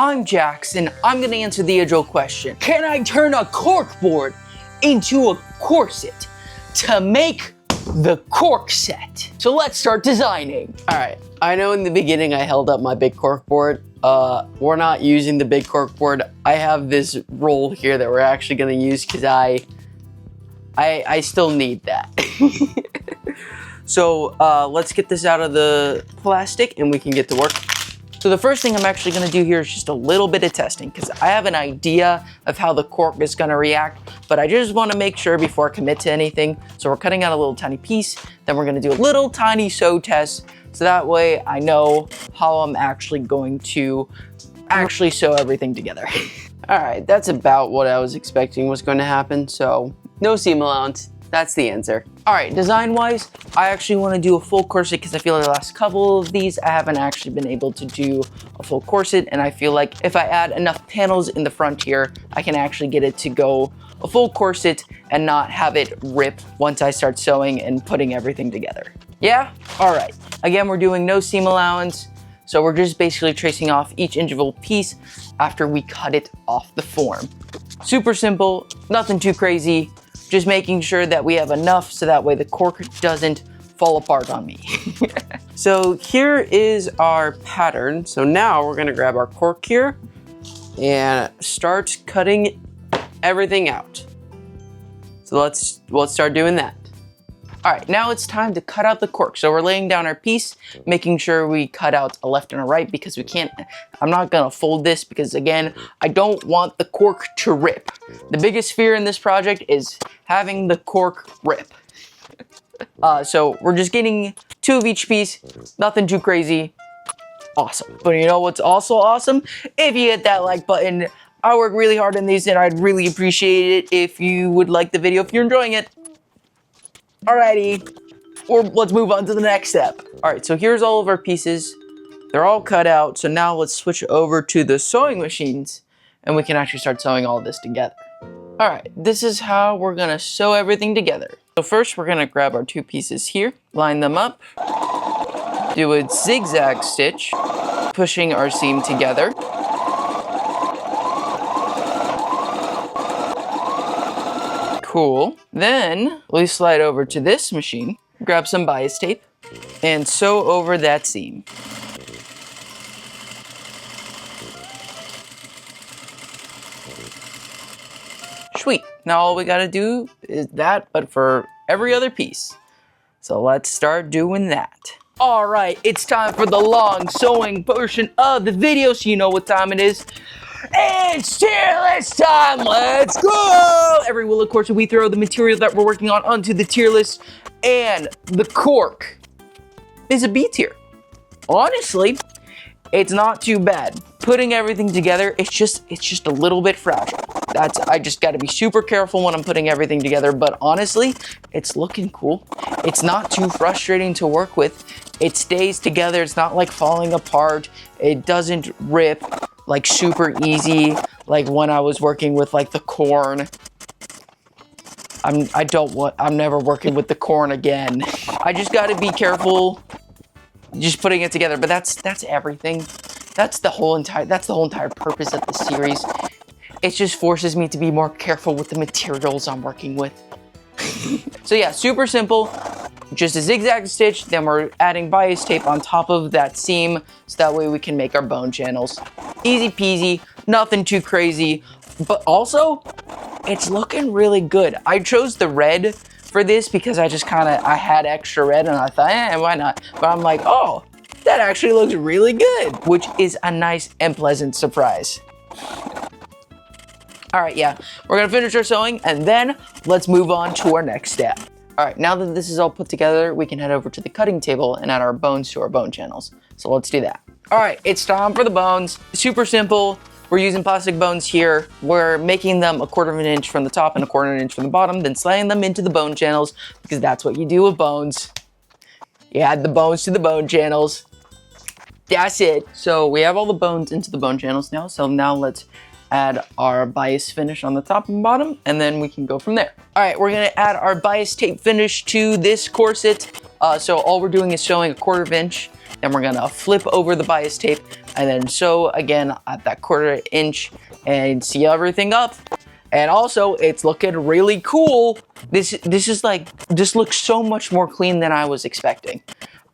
I'm Jackson. I'm gonna answer the age-old question. Can I turn a corkboard into a corset to make the Corset? So let's start designing. All right, I know in the beginning I held up my big corkboard. We're not using the big corkboard. I have this roll here that we're actually gonna use because I still need that. So let's get this out of the plastic and we can get to work. So the first thing I'm actually gonna do here is just a little bit of testing because I have an idea of how the cork is gonna react, but I just wanna make sure before I commit to anything. So we're cutting out a little tiny piece, then we're gonna do a little tiny sew test, so that way I know how I'm actually going to actually sew everything together. All right, that's about what I was expecting was going to happen, so no seam allowance. That's the answer. All right, design-wise, I actually want to do a full corset because I feel like the last couple of these, I haven't actually been able to do a full corset, and I feel like if I add enough panels in the front here, I can actually get it to go a full corset and not have it rip once I start sewing and putting everything together. Yeah? All right. Again, we're doing no seam allowance, so we're just basically tracing off each individual piece after we cut it off the form. Super simple, nothing too crazy. Just making sure that we have enough so that way the cork doesn't fall apart on me. So here is our pattern. So now we're gonna grab our cork here and start cutting everything out. So let's start doing that. All right, now it's time to cut out the cork. So we're laying down our piece, making sure we cut out a left and a right because we can't, I'm not gonna fold this because again, I don't want the cork to rip. The biggest fear in this project is having the cork rip. So we're just getting 2 of each piece, nothing too crazy. Awesome. But you know what's also awesome? If you hit that like button. I work really hard on these and I'd really appreciate it if you would like the video if you're enjoying it. Alrighty, or let's move on to the next step. All right, so here's all of our pieces. They're all cut out, so now let's switch over to the sewing machines and we can actually start sewing all this together. All right, this is how we're gonna sew everything together. So first we're gonna grab our 2 pieces here, line them up, do a zigzag stitch, pushing our seam together. Cool. Then we slide over to this machine, grab some bias tape, and sew over that seam. Sweet. Now all we gotta do is that, but for every other piece. So let's start doing that. All right, it's time for the long sewing portion of the video, so you know what time it is. It's tier list time, let's go! Every will, of course, we throw the material that we're working on onto the tier list, and the cork is a B tier. Honestly, it's not too bad. Putting everything together, it's just a little bit fragile. I just gotta be super careful when I'm putting everything together, but honestly, it's looking cool. It's not too frustrating to work with. It stays together, it's not like falling apart. It doesn't rip. Like super easy, like when I was working with like the corn. I'm never working with the corn again. I just gotta be careful just putting it together, but that's everything. That's the whole entire purpose of the series. It just forces me to be more careful with the materials I'm working with. So yeah, super simple. Just a zigzag stitch, then we're adding bias tape on top of that seam, so that way we can make our bone channels. Easy peasy, nothing too crazy, but also, it's looking really good. I chose the red for this because I had extra red and I thought, why not? But I'm like, oh, that actually looks really good, which is a nice and pleasant surprise. All right, yeah, we're gonna finish our sewing and then let's move on to our next step. All right, now that this is all put together, we can head over to the cutting table and add our bones to our bone channels. So let's do that. All right, it's time for the bones. Super simple. We're using plastic bones here. We're making them 1/4 of an inch from the top and 1/4 of an inch from the bottom, then sliding them into the bone channels because that's what you do with bones. You add the bones to the bone channels. That's it. So we have all the bones into the bone channels now. So now let's add our bias finish on the top and bottom, and then we can go from there. All right, we're gonna add our bias tape finish to this corset. So all we're doing is sewing 1/4 inch Then we're gonna flip over the bias tape and then sew again at that 1/4 inch and seal everything up. And also, it's looking really cool. This looks so much more clean than I was expecting.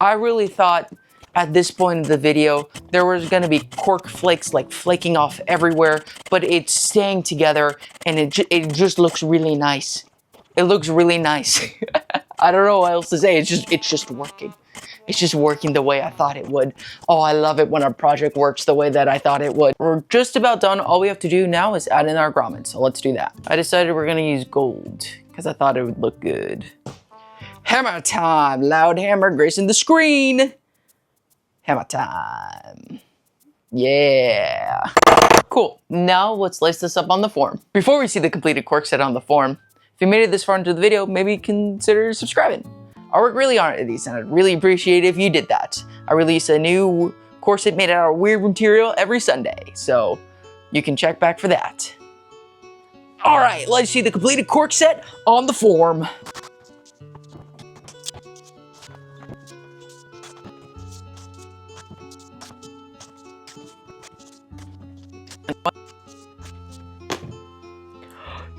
I really thought at this point in the video, there was gonna be cork flakes like flaking off everywhere, but it's staying together and it just looks really nice. It looks really nice. I don't know what else to say. It's just working. It's just working the way I thought it would. Oh, I love it when a project works the way that I thought it would. We're just about done. All we have to do now is add in our grommets. So let's do that. I decided we're gonna use gold because I thought it would look good. Hammer time. Loud hammer gracing the screen. Hammer time. Yeah. Cool. Now let's lace this up on the form. Before we see the completed cork set on the form, if you made it this far into the video, maybe consider subscribing. I work really hard at these and I'd really appreciate it if you did that. I release a new corset made out of weird material every Sunday, so you can check back for that. All right, let's see the completed cork set on the form.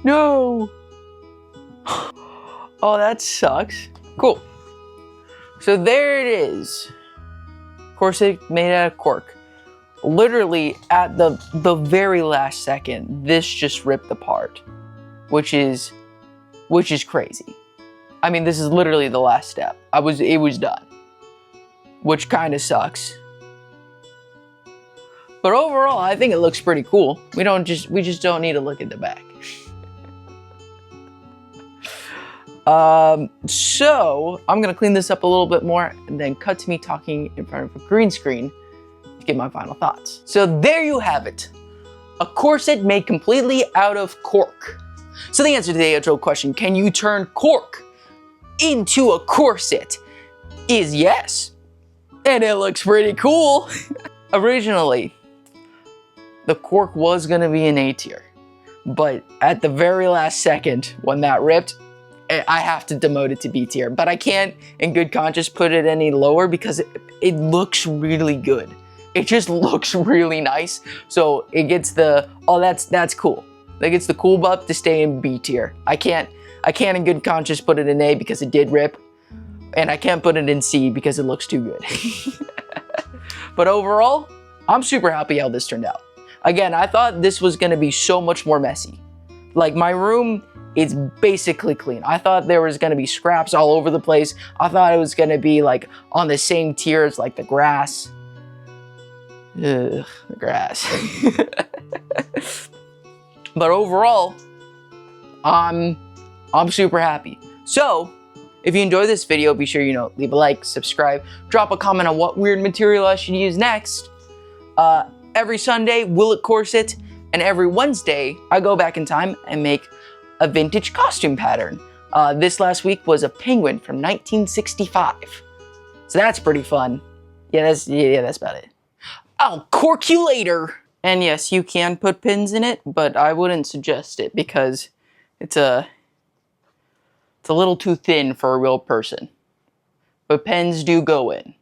No! Oh, that sucks. Cool. So there it is. Corset made out of cork. Literally at the very last second, this just ripped apart, which is crazy. I mean, this is literally the last step. It was done, which kind of sucks. But overall, I think it looks pretty cool. We just don't need to look at the back. So I'm gonna clean this up a little bit more and then cut to me talking in front of a green screen to get my final thoughts. So there you have it. A corset made completely out of cork. So the answer to the age-old question, can you turn cork into a corset, is yes. And it looks pretty cool. Originally, the cork was gonna be an A tier, but at the very last second when that ripped, I have to demote it to B tier, but I can't in good conscience put it any lower because it looks really good. It just looks really nice. So it gets the, oh, that's cool. It gets the cool buff to stay in B tier. I can't in good conscience put it in A because it did rip, and I can't put it in C because it looks too good. But overall, I'm super happy how this turned out. Again, I thought this was gonna be so much more messy. Like my room, it's basically clean. I thought there was gonna be scraps all over the place. I thought it was gonna be like on the same tier as like the grass. Ugh, the grass. But overall, I'm super happy. So, if you enjoyed this video, be sure, leave a like, subscribe, drop a comment on what weird material I should use next. Every Sunday, Willet Corset, and every Wednesday, I go back in time and make a vintage costume pattern. This last week was a penguin from 1965. So that's pretty fun. Yeah, that's about it. I'll cork you later. And yes, you can put pins in it, but I wouldn't suggest it because it's a little too thin for a real person. But pens do go in.